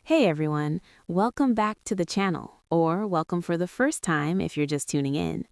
Hey everyone, welcome back to the channel, or welcome for the first time if you're just tuning in.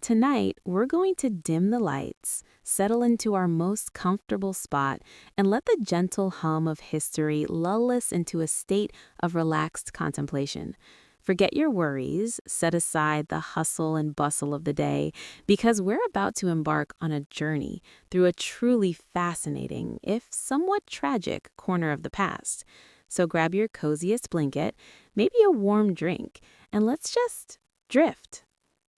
Tonight, we're going to dim the lights, settle into our most comfortable spot, and let the gentle hum of history lull us into a state of relaxed contemplation. Forget your worries, set aside the hustle and bustle of the day, because we're about to embark on a journey through a truly fascinating, if somewhat tragic, corner of the past. So grab your coziest blanket, maybe a warm drink, and let's just drift.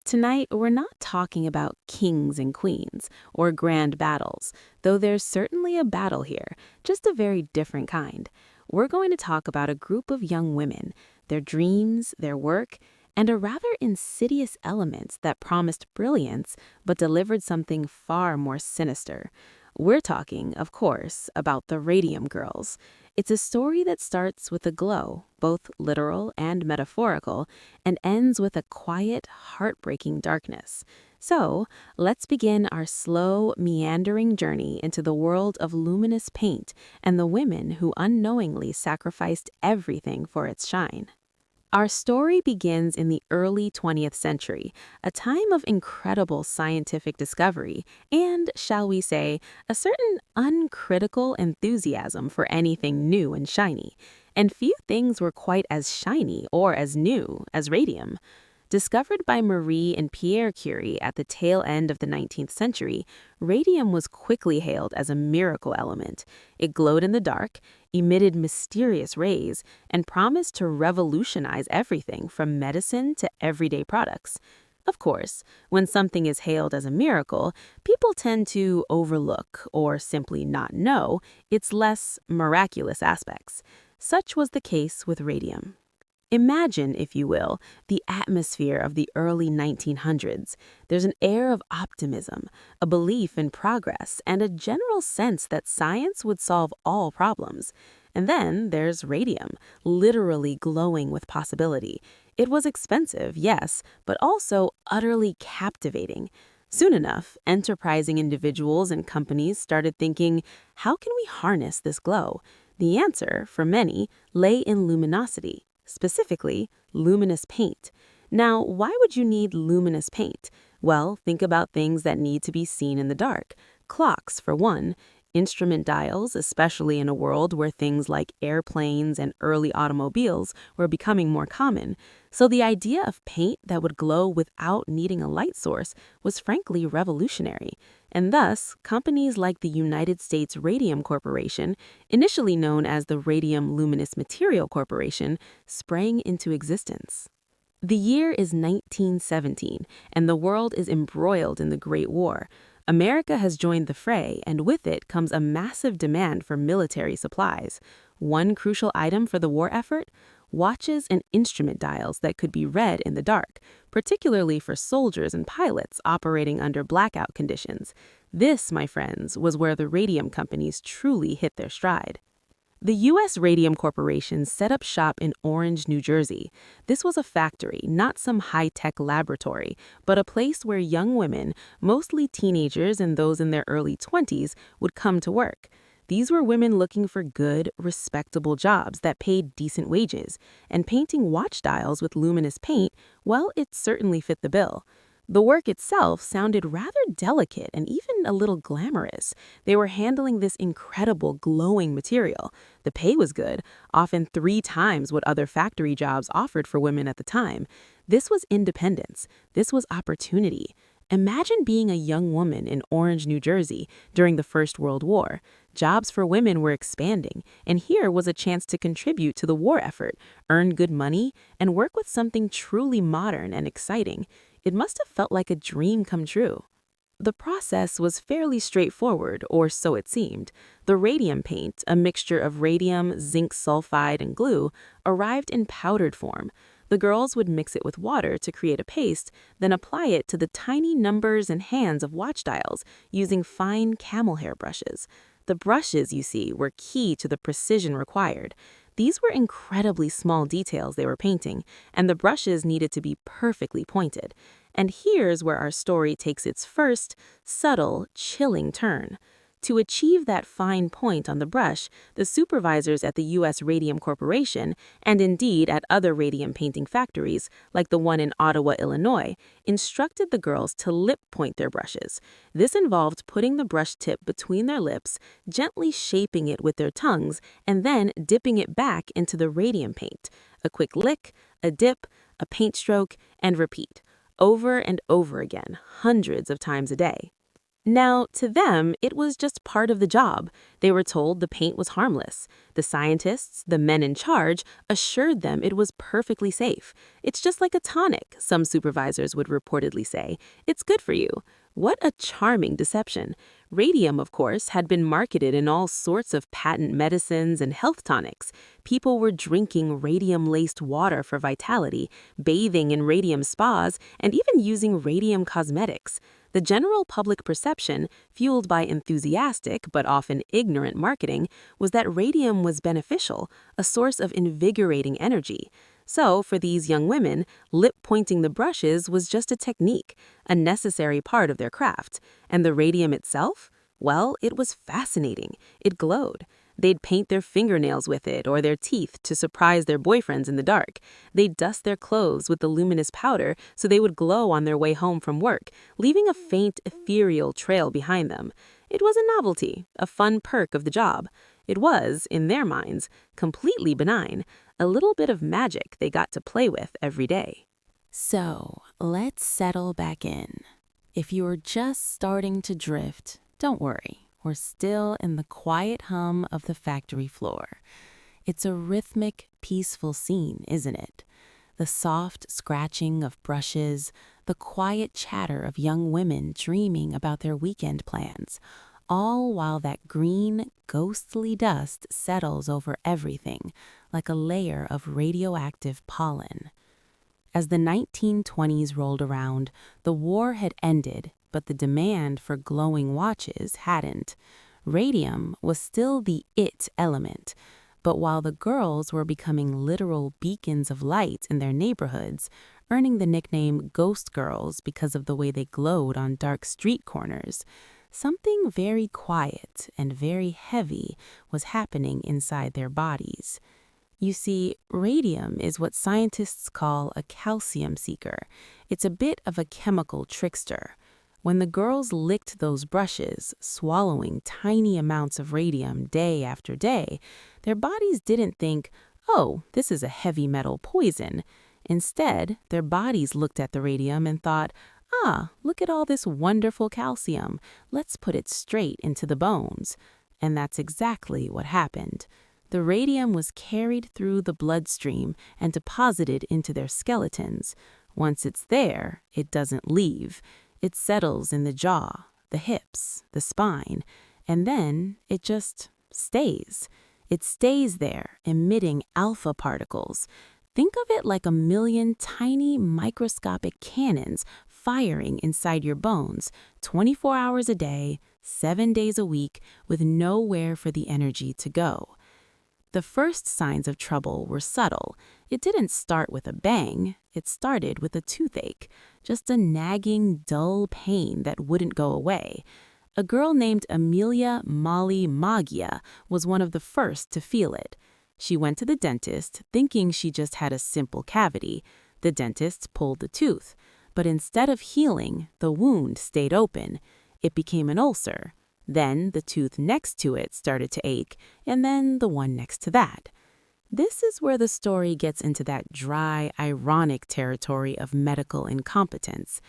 Tonight, we're not talking about kings and queens or grand battles, though there's certainly a battle here, just a very different kind. We're going to talk about a group of young women, their dreams, their work, and a rather insidious element that promised brilliance but delivered something far more sinister. We're talking, of course, about the Radium Girls. It's a story that starts with a glow, both literal and metaphorical, and ends with a quiet, heartbreaking darkness. So, let's begin our slow, meandering journey into the world of luminous paint and the women who unknowingly sacrificed everything for its shine. Our story begins in the early 20th century, a time of incredible scientific discovery and, shall we say, a certain uncritical enthusiasm for anything new and shiny. And few things were quite as shiny or as new as radium. Discovered by Marie and Pierre Curie at the tail end of the 19th century, radium was quickly hailed as a miracle element. It glowed in the dark, emitted mysterious rays, and promised to revolutionize everything from medicine to everyday products. Of course, when something is hailed as a miracle, people tend to overlook or simply not know its less miraculous aspects. Such was the case with radium. Imagine, if you will, the atmosphere of the early 1900s. There's an air of optimism, a belief in progress, and a general sense that science would solve all problems. And then there's radium, literally glowing with possibility. It was expensive, yes, but also utterly captivating. Soon enough, enterprising individuals and companies started thinking, how can we harness this glow? The answer, for many, lay in luminosity. Specifically, luminous paint. Now, why would you need luminous paint? Well, think about things that need to be seen in the dark. Clocks, for one. Instrument dials, especially in a world where things like airplanes and early automobiles were becoming more common. So the idea of paint that would glow without needing a light source was frankly revolutionary. And thus, companies like the United States Radium Corporation, initially known as the Radium Luminous Material Corporation, sprang into existence. The year is 1917, and the world is embroiled in the Great War. America has joined the fray, and with it comes a massive demand for military supplies. One crucial item for the war effort? Watches and instrument dials that could be read in the dark, particularly for soldiers and pilots operating under blackout conditions. This, my friends, was where the radium companies truly hit their stride. The U.S. Radium Corporation set up shop in Orange, New Jersey. This was a factory, not some high-tech laboratory, but a place where young women, mostly teenagers and those in their early 20s, would come to work. These were women looking for good, respectable jobs that paid decent wages, and painting watch dials with luminous paint, well, it certainly fit the bill. The work itself sounded rather delicate and even a little glamorous. They were handling this incredible glowing material. The pay was good, often 3 times what other factory jobs offered for women at the time. This was independence. This was opportunity. Imagine being a young woman in Orange, New Jersey during the First World War. Jobs for women were expanding, and here was a chance to contribute to the war effort, earn good money, and work with something truly modern and exciting. It must have felt like a dream come true. The process was fairly straightforward, or so it seemed. The radium paint, a mixture of radium, zinc sulfide, and glue, arrived in powdered form. The girls would mix it with water to create a paste, then apply it to the tiny numbers and hands of watch dials using fine camel hair brushes. The brushes, you see, were key to the precision required. These were incredibly small details they were painting, and the brushes needed to be perfectly pointed. And here's where our story takes its first, subtle, chilling turn. To achieve that fine point on the brush, the supervisors at the U.S. Radium Corporation, and indeed at other radium painting factories, like the one in Ottawa, Illinois, instructed the girls to lip point their brushes. This involved putting the brush tip between their lips, gently shaping it with their tongues, and then dipping it back into the radium paint. A quick lick, a dip, a paint stroke, and repeat, over and over again, hundreds of times a day. Now, to them, it was just part of the job. They were told the paint was harmless. The scientists, the men in charge, assured them it was perfectly safe. It's just like a tonic, some supervisors would reportedly say. It's good for you. What a charming deception. Radium, of course, had been marketed in all sorts of patent medicines and health tonics. People were drinking radium-laced water for vitality, bathing in radium spas, and even using radium cosmetics. The general public perception, fueled by enthusiastic but often ignorant marketing, was that radium was beneficial, a source of invigorating energy. So, for these young women, lip-pointing the brushes was just a technique, a necessary part of their craft. And the radium itself? Well, it was fascinating. It glowed. They'd paint their fingernails with it or their teeth to surprise their boyfriends in the dark. They'd dust their clothes with the luminous powder so they would glow on their way home from work, leaving a faint, ethereal trail behind them. It was a novelty, a fun perk of the job. It was, in their minds, completely benign, a little bit of magic they got to play with every day. So, let's settle back in. If you're just starting to drift, don't worry. We're still in the quiet hum of the factory floor. It's a rhythmic, peaceful scene, isn't it? The soft scratching of brushes, the quiet chatter of young women dreaming about their weekend plans, all while that green, ghostly dust settles over everything like a layer of radioactive pollen. As the 1920s rolled around, the war had ended, but the demand for glowing watches hadn't. Radium was still the it element, but while the girls were becoming literal beacons of light in their neighborhoods, earning the nickname Ghost Girls because of the way they glowed on dark street corners, something very quiet and very heavy was happening inside their bodies. You see, radium is what scientists call a calcium seeker. It's a bit of a chemical trickster. When the girls licked those brushes, swallowing tiny amounts of radium day after day, their bodies didn't think, oh, this is a heavy metal poison. Instead, their bodies looked at the radium and thought, ah, look at all this wonderful calcium. Let's put it straight into the bones. And that's exactly what happened. The radium was carried through the bloodstream and deposited into their skeletons. Once it's there, it doesn't leave. It settles in the jaw, the hips, the spine, and then it just stays. It stays there, emitting alpha particles. Think of it like a million tiny microscopic cannons firing inside your bones, 24 hours a day, 7 days a week, with nowhere for the energy to go. The first signs of trouble were subtle. It didn't start with a bang. It started with a toothache, just a nagging, dull pain that wouldn't go away. A girl named Amelia Molly Maggia was one of the first to feel it. She went to the dentist thinking she just had a simple cavity. The dentist pulled the tooth, but instead of healing, the wound stayed open. It became an ulcer. Then the tooth next to it started to ache, and then the one next to that. This is where the story gets into that dry, ironic territory of medical incompetence.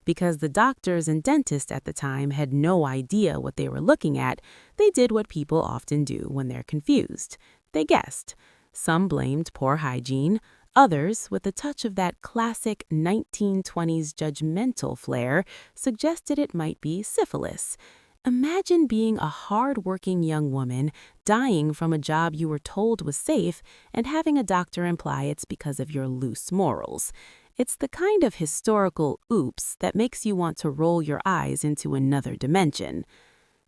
Because the doctors and dentists at the time had no idea what they were looking at, they did what people often do when they're confused. They guessed. Some blamed poor hygiene. Others, with a touch of that classic 1920s judgmental flair, suggested it might be syphilis. Imagine being a hard-working young woman, dying from a job you were told was safe, and having a doctor imply it's because of your loose morals. It's the kind of historical oops that makes you want to roll your eyes into another dimension.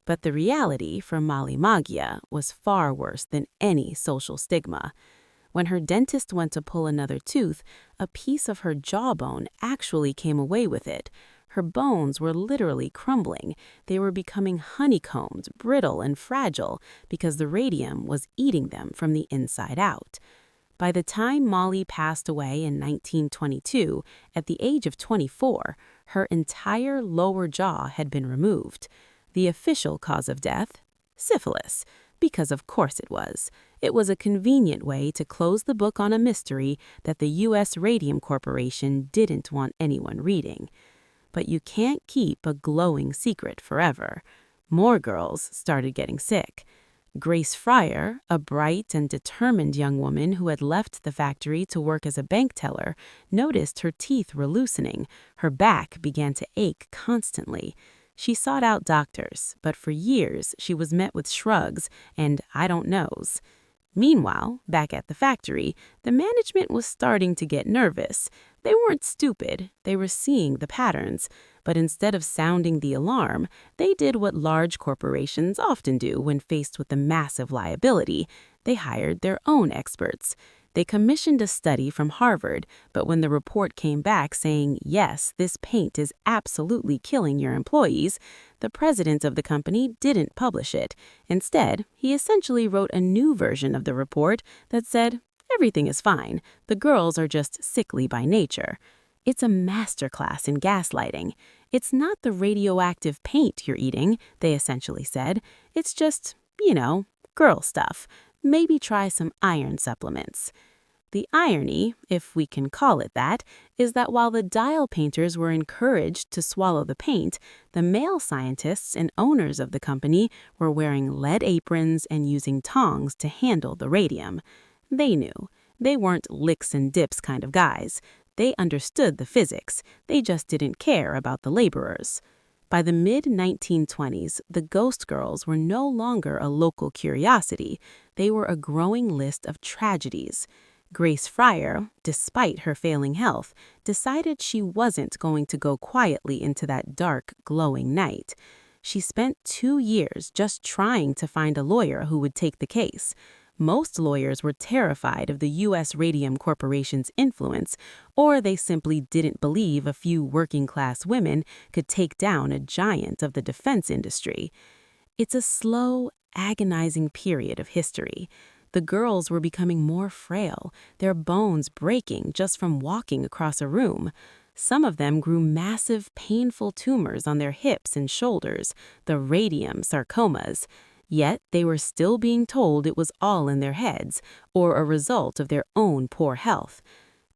But the reality for Molly Maggia was far worse than any social stigma. When her dentist went to pull another tooth, a piece of her jawbone actually came away with it. Her bones were literally crumbling. They were becoming honeycombed, brittle, and fragile because the radium was eating them from the inside out. By the time Molly passed away in 1922, at the age of 24, her entire lower jaw had been removed. The official cause of death? Syphilis. Because of course it was. It was a convenient way to close the book on a mystery that the U.S. Radium Corporation didn't want anyone reading. But you can't keep a glowing secret forever. More girls started getting sick. Grace Fryer, a bright and determined young woman who had left the factory to work as a bank teller, noticed her teeth were loosening. Her back began to ache constantly. She sought out doctors, but for years she was met with shrugs and "I don't knows." Meanwhile, back at the factory, the management was starting to get nervous. They weren't stupid, they were seeing the patterns. But instead of sounding the alarm, they did what large corporations often do when faced with a massive liability. They hired their own experts. They commissioned a study from Harvard, but when the report came back saying, yes, this paint is absolutely killing your employees, the president of the company didn't publish it. Instead, he essentially wrote a new version of the report that said, everything is fine, the girls are just sickly by nature. It's a masterclass in gaslighting. It's not the radioactive paint you're eating, they essentially said. It's just, girl stuff. Maybe try some iron supplements. The irony, if we can call it that, is that while the dial painters were encouraged to swallow the paint, the male scientists and owners of the company were wearing lead aprons and using tongs to handle the radium. They knew. They weren't licks and dips kind of guys. They understood the physics. They just didn't care about the laborers. By the mid-1920s, the Ghost Girls were no longer a local curiosity. They were a growing list of tragedies. Grace Fryer, despite her failing health, decided she wasn't going to go quietly into that dark, glowing night. She spent 2 years just trying to find a lawyer who would take the case. Most lawyers were terrified of the U.S. Radium Corporation's influence, or they simply didn't believe a few working-class women could take down a giant of the defense industry. It's a slow, agonizing period of history. The girls were becoming more frail, their bones breaking just from walking across a room. Some of them grew massive, painful tumors on their hips and shoulders, the radium sarcomas. Yet they were still being told it was all in their heads, or a result of their own poor health.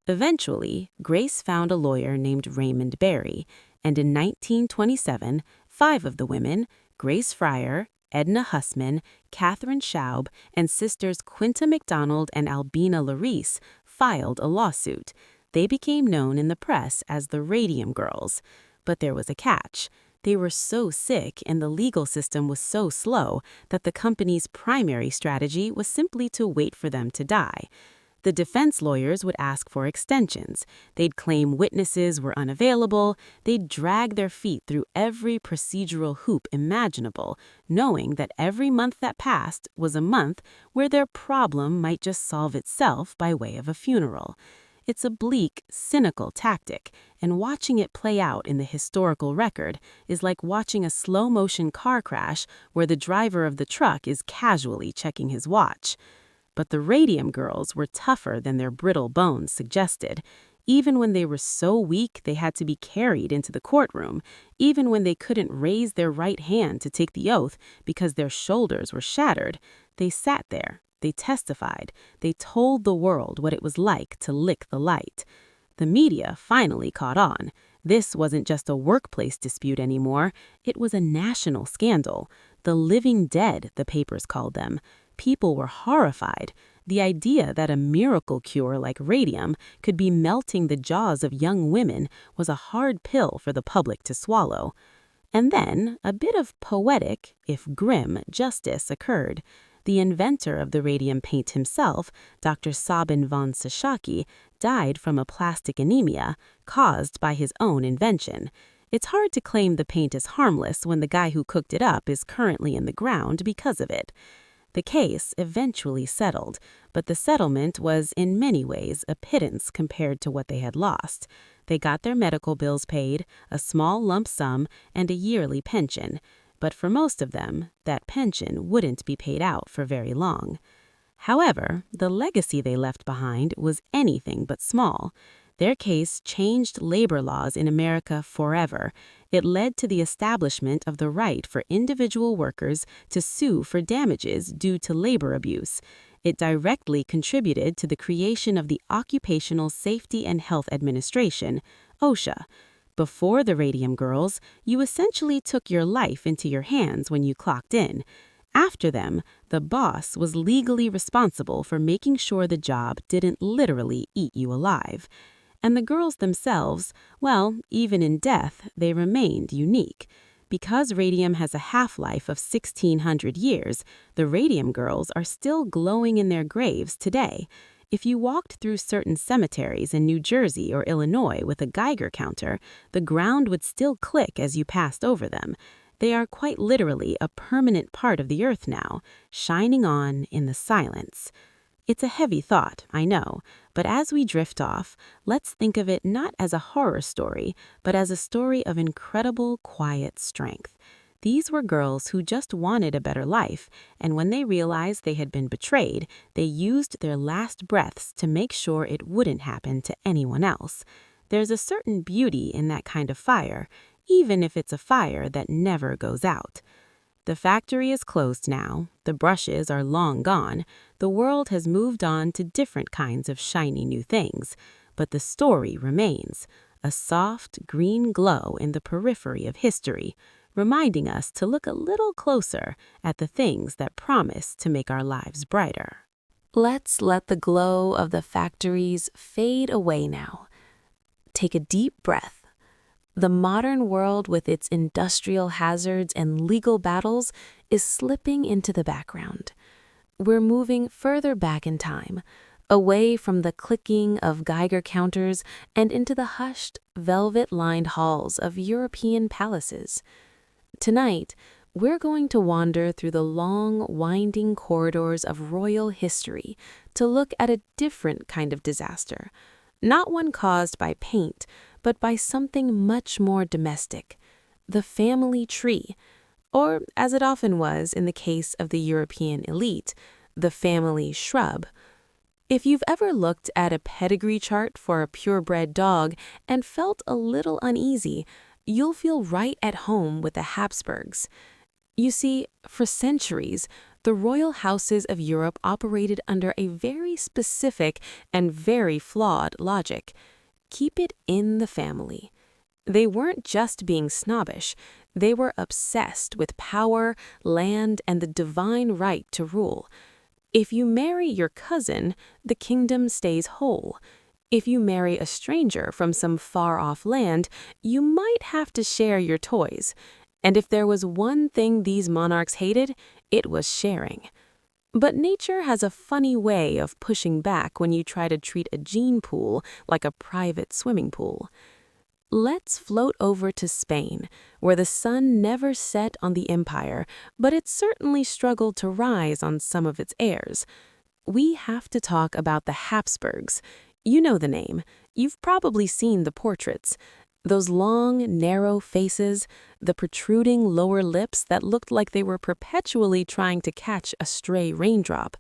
Eventually, Grace found a lawyer named Raymond Barry, and in 1927, 5 of the women, Grace Fryer, Edna Hussman, Catherine Schaub, and sisters Quinta McDonald and Albina Larice, filed a lawsuit. They became known in the press as the Radium Girls. But there was a catch. They were so sick and the legal system was so slow that the company's primary strategy was simply to wait for them to die. The defense lawyers would ask for extensions. They'd claim witnesses were unavailable. They'd drag their feet through every procedural hoop imaginable, knowing that every month that passed was a month where their problem might just solve itself by way of a funeral. It's a bleak, cynical tactic, and watching it play out in the historical record is like watching a slow-motion car crash where the driver of the truck is casually checking his watch. But the Radium Girls were tougher than their brittle bones suggested. Even when they were so weak they had to be carried into the courtroom, even when they couldn't raise their right hand to take the oath because their shoulders were shattered, they sat there. They testified. They told the world what it was like to lick the light. The media finally caught on. This wasn't just a workplace dispute anymore. It was a national scandal. The living dead, the papers called them. People were horrified. The idea that a miracle cure like radium could be melting the jaws of young women was a hard pill for the public to swallow. And then a bit of poetic, if grim, justice occurred. The inventor of the radium paint himself, Dr. Sabin von Sashaki, died from a plastic anemia caused by his own invention. It's hard to claim the paint is harmless when the guy who cooked it up is currently in the ground because of it. The case eventually settled, but the settlement was in many ways a pittance compared to what they had lost. They got their medical bills paid, a small lump sum, and a yearly pension. But for most of them, that pension wouldn't be paid out for very long. However, the legacy they left behind was anything but small. Their case changed labor laws in America forever. It led to the establishment of the right for individual workers to sue for damages due to labor abuse. It directly contributed to the creation of the Occupational Safety and Health Administration, OSHA. Before the Radium Girls, you essentially took your life into your hands when you clocked in. After them, the boss was legally responsible for making sure the job didn't literally eat you alive. And the girls themselves, well, even in death, they remained unique. Because radium has a half-life of 1,600 years, the Radium Girls are still glowing in their graves today. If you walked through certain cemeteries in New Jersey or Illinois with a Geiger counter, the ground would still click as you passed over them. They are quite literally a permanent part of the earth now, shining on in the silence. It's a heavy thought, I know, but as we drift off, let's think of it not as a horror story, but as a story of incredible, quiet strength. These were girls who just wanted a better life, and when they realized they had been betrayed, they used their last breaths to make sure it wouldn't happen to anyone else. There's a certain beauty in that kind of fire, even if it's a fire that never goes out. The factory is closed now, the brushes are long gone, the world has moved on to different kinds of shiny new things, but the story remains, a soft green glow in the periphery of history, reminding us to look a little closer at the things that promise to make our lives brighter. Let's let the glow of the factories fade away now. Take a deep breath. The modern world with its industrial hazards and legal battles is slipping into the background. We're moving further back in time, away from the clicking of Geiger counters and into the hushed, velvet-lined halls of European palaces. Tonight, we're going to wander through the long, winding corridors of royal history to look at a different kind of disaster, not one caused by paint, but by something much more domestic, the family tree, or as it often was in the case of the European elite, the family shrub. If you've ever looked at a pedigree chart for a purebred dog and felt a little uneasy, you'll feel right at home with the Habsburgs. You see, for centuries, the royal houses of Europe operated under a very specific and very flawed logic. Keep it in the family. They weren't just being snobbish, they were obsessed with power, land, and the divine right to rule. If you marry your cousin, the kingdom stays whole. If you marry a stranger from some far-off land, you might have to share your toys. And if there was one thing these monarchs hated, it was sharing. But nature has a funny way of pushing back when you try to treat a gene pool like a private swimming pool. Let's float over to Spain, where the sun never set on the empire, but it certainly struggled to rise on some of its heirs. We have to talk about the Habsburgs. You know the name. You've probably seen the portraits. Those long, narrow faces, the protruding lower lips that looked like they were perpetually trying to catch a stray raindrop.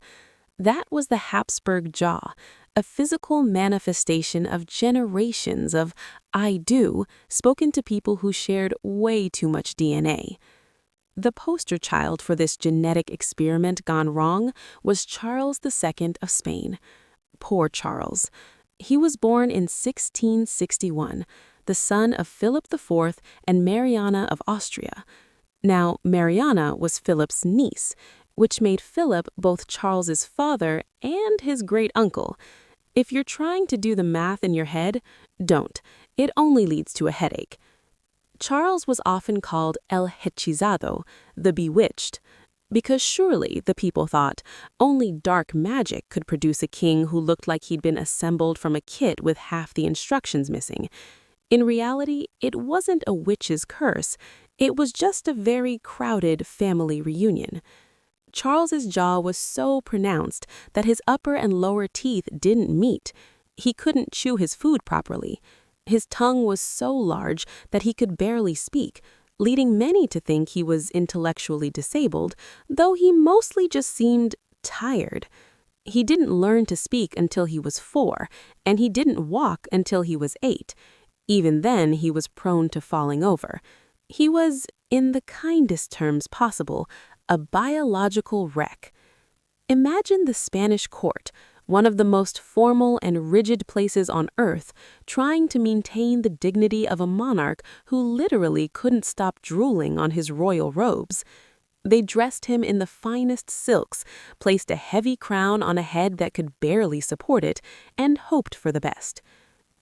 That was the Habsburg jaw, a physical manifestation of generations of "I do" spoken to people who shared way too much DNA. The poster child for this genetic experiment gone wrong was Charles II of Spain. Poor Charles. He was born in 1661. The son of Philip IV and Mariana of Austria. Now, Mariana was Philip's niece, which made Philip both Charles's father and his great-uncle. If you're trying to do the math in your head, don't. It only leads to a headache. Charles was often called El Hechizado, the bewitched, because surely, the people thought, only dark magic could produce a king who looked like he'd been assembled from a kit with half the instructions missing. In reality, it wasn't a witch's curse, it was just a very crowded family reunion. Charles's jaw was so pronounced that his upper and lower teeth didn't meet. He couldn't chew his food properly. His tongue was so large that he could barely speak, leading many to think he was intellectually disabled, though he mostly just seemed tired. He didn't learn to speak until he was 4, and he didn't walk until he was 8. Even then, he was prone to falling over. He was, in the kindest terms possible, a biological wreck. Imagine the Spanish court, one of the most formal and rigid places on earth, trying to maintain the dignity of a monarch who literally couldn't stop drooling on his royal robes. They dressed him in the finest silks, placed a heavy crown on a head that could barely support it, and hoped for the best.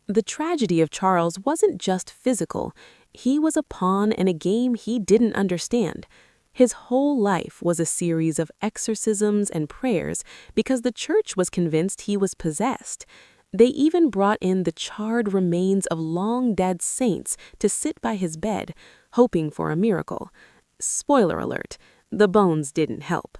The tragedy of Charles wasn't just physical. He was a pawn in a game he didn't understand. His whole life was a series of exorcisms and prayers because the church was convinced he was possessed. They even brought in the charred remains of long-dead saints to sit by his bed, hoping for a miracle. Spoiler alert, the bones didn't help.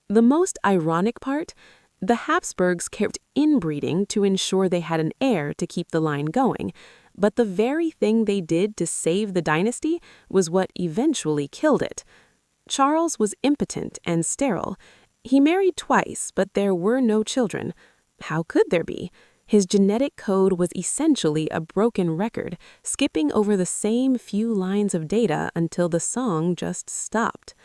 The most ironic part? The Habsburgs kept inbreeding to ensure they had an heir to keep the line going, but the very thing they did to save the dynasty was what eventually killed it. Charles was impotent and sterile. He married twice, but there were no children. How could there be? His genetic code was essentially a broken record, skipping over the same few lines of data until the song just stopped.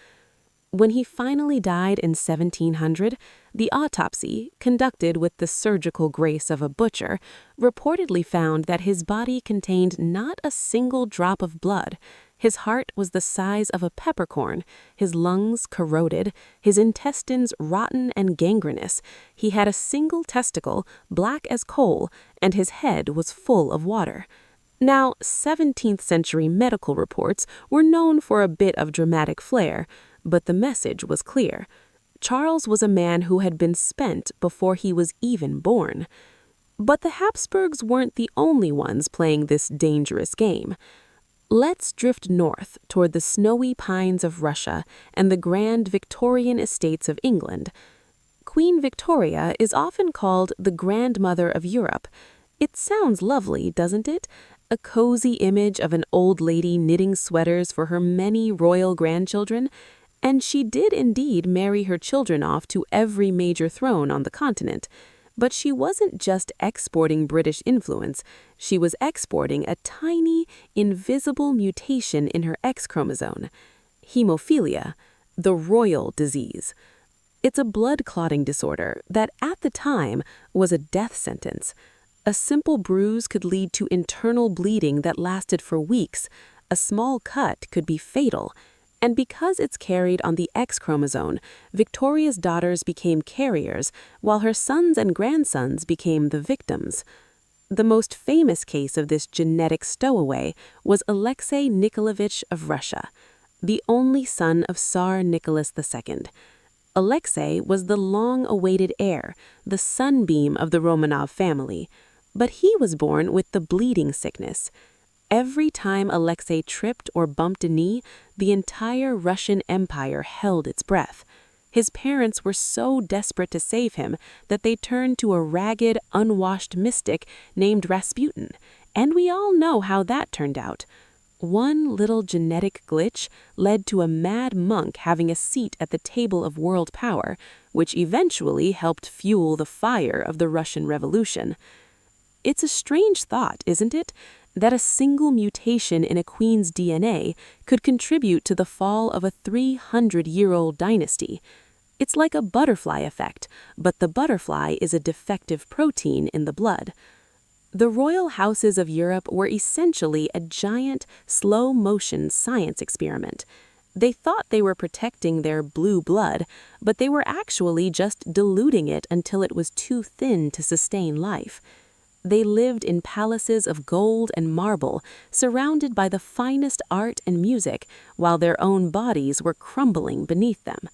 When he finally died in 1700, the autopsy, conducted with the surgical grace of a butcher, reportedly found that his body contained not a single drop of blood. His heart was the size of a peppercorn, his lungs corroded, his intestines rotten and gangrenous. He had a single testicle, black as coal, and his head was full of water. Now, 17th century medical reports were known for a bit of dramatic flair, but the message was clear. Charles was a man who had been spent before he was even born. But the Habsburgs weren't the only ones playing this dangerous game. Let's drift north toward the snowy pines of Russia and the grand Victorian estates of England. Queen Victoria is often called the grandmother of Europe. It sounds lovely, doesn't it? A cozy image of an old lady knitting sweaters for her many royal grandchildren. And she did indeed marry her children off to every major throne on the continent. But she wasn't just exporting British influence, she was exporting a tiny, invisible mutation in her X chromosome, hemophilia, the royal disease. It's a blood-clotting disorder that, at the time, was a death sentence. A simple bruise could lead to internal bleeding that lasted for weeks. A small cut could be fatal. And because it's carried on the X chromosome, Victoria's daughters became carriers, while her sons and grandsons became the victims. The most famous case of this genetic stowaway was Alexei Nikolaevich of Russia, the only son of Tsar Nicholas II. Alexei was the long-awaited heir, the sunbeam of the Romanov family, but he was born with the bleeding sickness. Every time Alexei tripped or bumped a knee, the entire Russian Empire held its breath. His parents were so desperate to save him that they turned to a ragged, unwashed mystic named Rasputin, and we all know how that turned out. One little genetic glitch led to a mad monk having a seat at the table of world power, which eventually helped fuel the fire of the Russian Revolution. It's a strange thought, isn't it? That a single mutation in a queen's DNA could contribute to the fall of a 300-year-old dynasty. It's like a butterfly effect, but the butterfly is a defective protein in the blood. The royal houses of Europe were essentially a giant, slow-motion science experiment. They thought they were protecting their blue blood, but they were actually just diluting it until it was too thin to sustain life. They lived in palaces of gold and marble, surrounded by the finest art and music, while their own bodies were crumbling beneath them.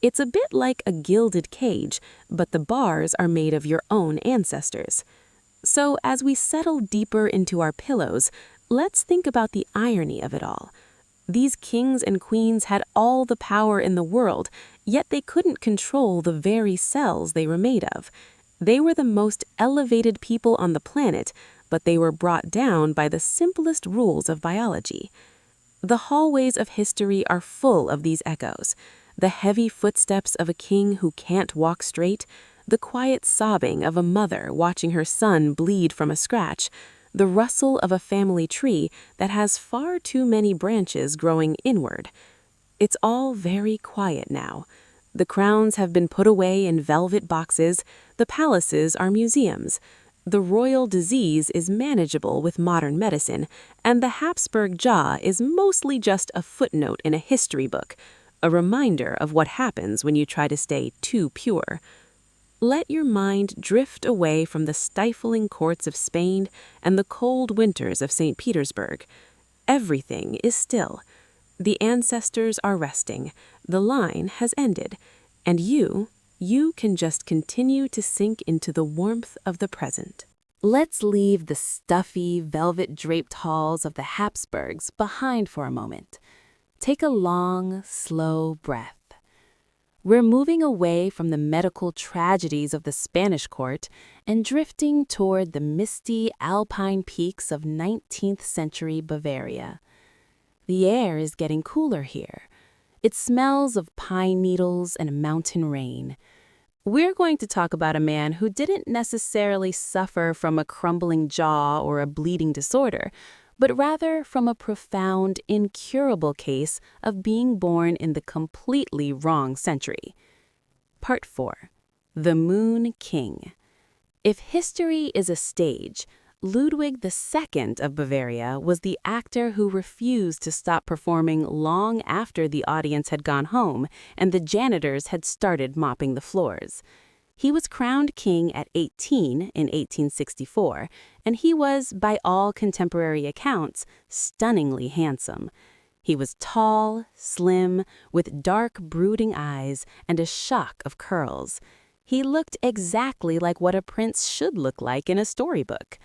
It's a bit like a gilded cage, but the bars are made of your own ancestors. So as we settle deeper into our pillows, let's think about the irony of it all. These kings and queens had all the power in the world, yet they couldn't control the very cells they were made of. They were the most elevated people on the planet, but they were brought down by the simplest rules of biology. The hallways of history are full of these echoes. The heavy footsteps of a king who can't walk straight, the quiet sobbing of a mother watching her son bleed from a scratch, the rustle of a family tree that has far too many branches growing inward. It's all very quiet now. The crowns have been put away in velvet boxes, the palaces are museums. The royal disease is manageable with modern medicine, and the Habsburg jaw is mostly just a footnote in a history book, a reminder of what happens when you try to stay too pure. Let your mind drift away from the stifling courts of Spain and the cold winters of St. Petersburg. Everything is still. The ancestors are resting, the line has ended, and you can just continue to sink into the warmth of the present. Let's leave the stuffy, velvet-draped halls of the Habsburgs behind for a moment. Take a long, slow breath. We're moving away from the medical tragedies of the Spanish court and drifting toward the misty alpine peaks of 19th century Bavaria. The air is getting cooler here. It smells of pine needles and mountain rain. We're going to talk about a man who didn't necessarily suffer from a crumbling jaw or a bleeding disorder, but rather from a profound, incurable case of being born in the completely wrong century. Part 4. The Moon King. If history is a stage, Ludwig II of Bavaria was the actor who refused to stop performing long after the audience had gone home and the janitors had started mopping the floors. He was crowned king at 18 in 1864, and he was, by all contemporary accounts, stunningly handsome. He was tall, slim, with dark, brooding eyes and a shock of curls. He looked exactly like what a prince should look like in a storybook.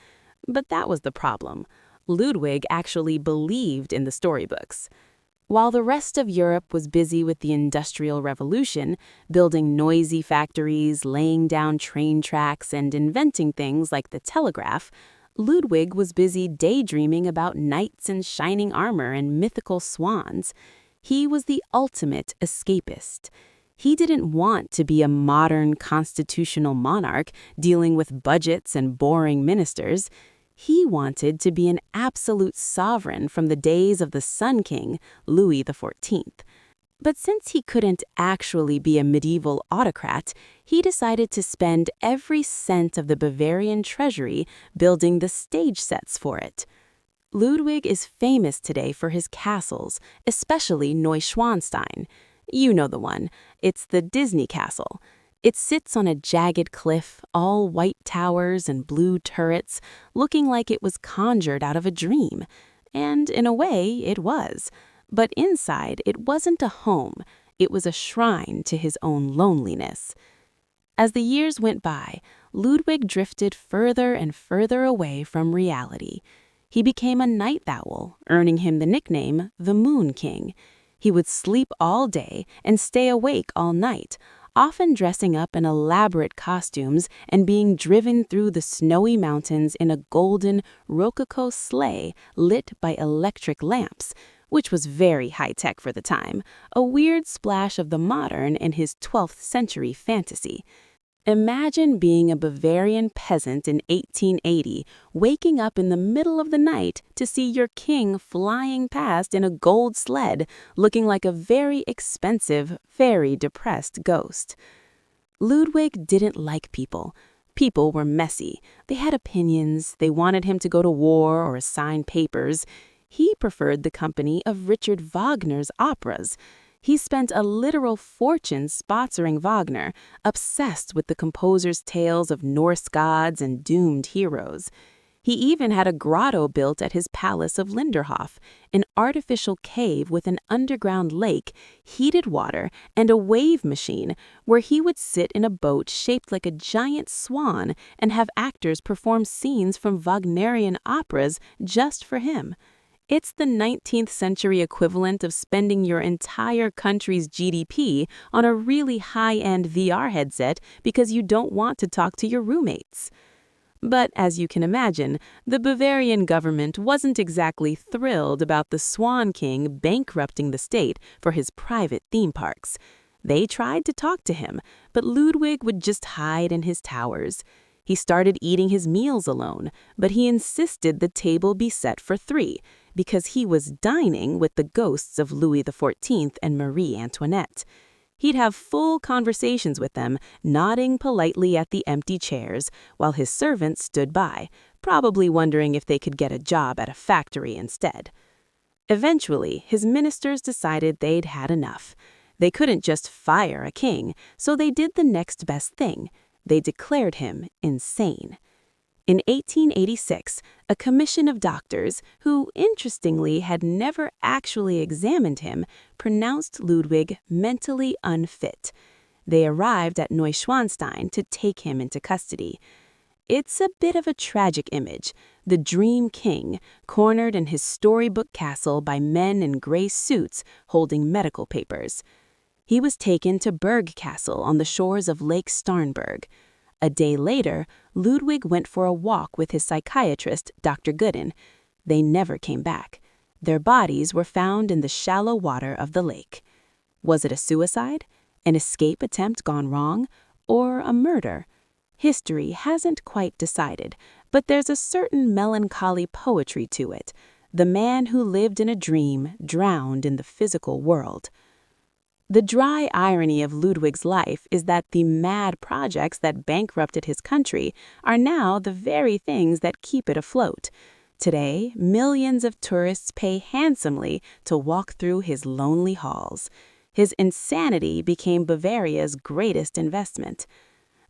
But that was the problem. Ludwig actually believed in the storybooks. While the rest of Europe was busy with the Industrial Revolution, building noisy factories, laying down train tracks, and inventing things like the telegraph, Ludwig was busy daydreaming about knights in shining armor and mythical swans. He was the ultimate escapist. He didn't want to be a modern constitutional monarch dealing with budgets and boring ministers. He wanted to be an absolute sovereign from the days of the Sun King, Louis XIV. But since he couldn't actually be a medieval autocrat, he decided to spend every cent of the Bavarian treasury building the stage sets for it. Ludwig is famous today for his castles, especially Neuschwanstein. You know the one. It's the Disney castle. It sits on a jagged cliff, all white towers and blue turrets, looking like it was conjured out of a dream. And in a way, it was. But inside, it wasn't a home. It was a shrine to his own loneliness. As the years went by, Ludwig drifted further and further away from reality. He became a night owl, earning him the nickname the Moon King. He would sleep all day and stay awake all night, often dressing up in elaborate costumes and being driven through the snowy mountains in a golden rococo sleigh lit by electric lamps, which was very high-tech for the time, a weird splash of the modern in his 12th century fantasy. Imagine being a Bavarian peasant in 1880, waking up in the middle of the night to see your king flying past in a gold sled, looking like a very expensive, very depressed ghost. Ludwig didn't like people. People were messy. They had opinions. They wanted him to go to war or sign papers. He preferred the company of Richard Wagner's operas. He spent a literal fortune sponsoring Wagner, obsessed with the composer's tales of Norse gods and doomed heroes. He even had a grotto built at his palace of Linderhof, an artificial cave with an underground lake, heated water, and a wave machine where he would sit in a boat shaped like a giant swan and have actors perform scenes from Wagnerian operas just for him. It's the 19th century equivalent of spending your entire country's GDP on a really high-end VR headset because you don't want to talk to your roommates. But as you can imagine, the Bavarian government wasn't exactly thrilled about the Swan King bankrupting the state for his private theme parks. They tried to talk to him, but Ludwig would just hide in his towers. He started eating his meals alone, but he insisted the table be set for three, because he was dining with the ghosts of Louis XIV and Marie Antoinette. He'd have full conversations with them, nodding politely at the empty chairs, while his servants stood by, probably wondering if they could get a job at a factory instead. Eventually, his ministers decided they'd had enough. They couldn't just fire a king, so they did the next best thing. They declared him insane. In 1886, a commission of doctors, who interestingly had never actually examined him, pronounced Ludwig mentally unfit. They arrived at Neuschwanstein to take him into custody. It's a bit of a tragic image, the dream king, cornered in his storybook castle by men in gray suits holding medical papers. He was taken to Berg Castle on the shores of Lake Starnberg. A day later, Ludwig went for a walk with his psychiatrist, Dr. Gooden. They never came back. Their bodies were found in the shallow water of the lake. Was it a suicide, an escape attempt gone wrong, or a murder? History hasn't quite decided, but there's a certain melancholy poetry to it. The man who lived in a dream drowned in the physical world. The dry irony of Ludwig's life is that the mad projects that bankrupted his country are now the very things that keep it afloat. Today, millions of tourists pay handsomely to walk through his lonely halls. His insanity became Bavaria's greatest investment.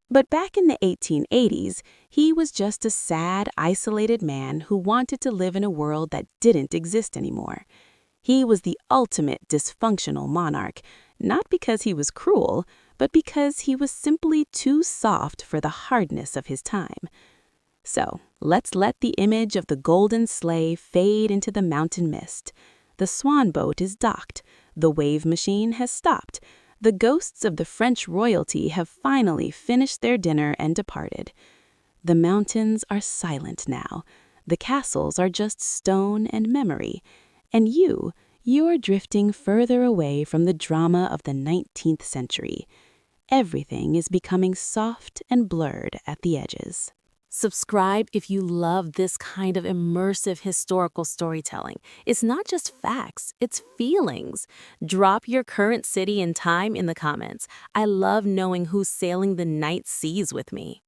But back in the 1880s, he was just a sad, isolated man who wanted to live in a world that didn't exist anymore. He was the ultimate dysfunctional monarch, not because he was cruel, but because he was simply too soft for the hardness of his time. So, let's let the image of the golden sleigh fade into the mountain mist. The swan boat is docked. The wave machine has stopped. The ghosts of the French royalty have finally finished their dinner and departed. The mountains are silent now. The castles are just stone and memory. And you're drifting further away from the drama of the 19th century. Everything is becoming soft and blurred at the edges. Subscribe if you love this kind of immersive historical storytelling. It's not just facts, it's feelings. Drop your current city and time in the comments. I love knowing who's sailing the night seas with me.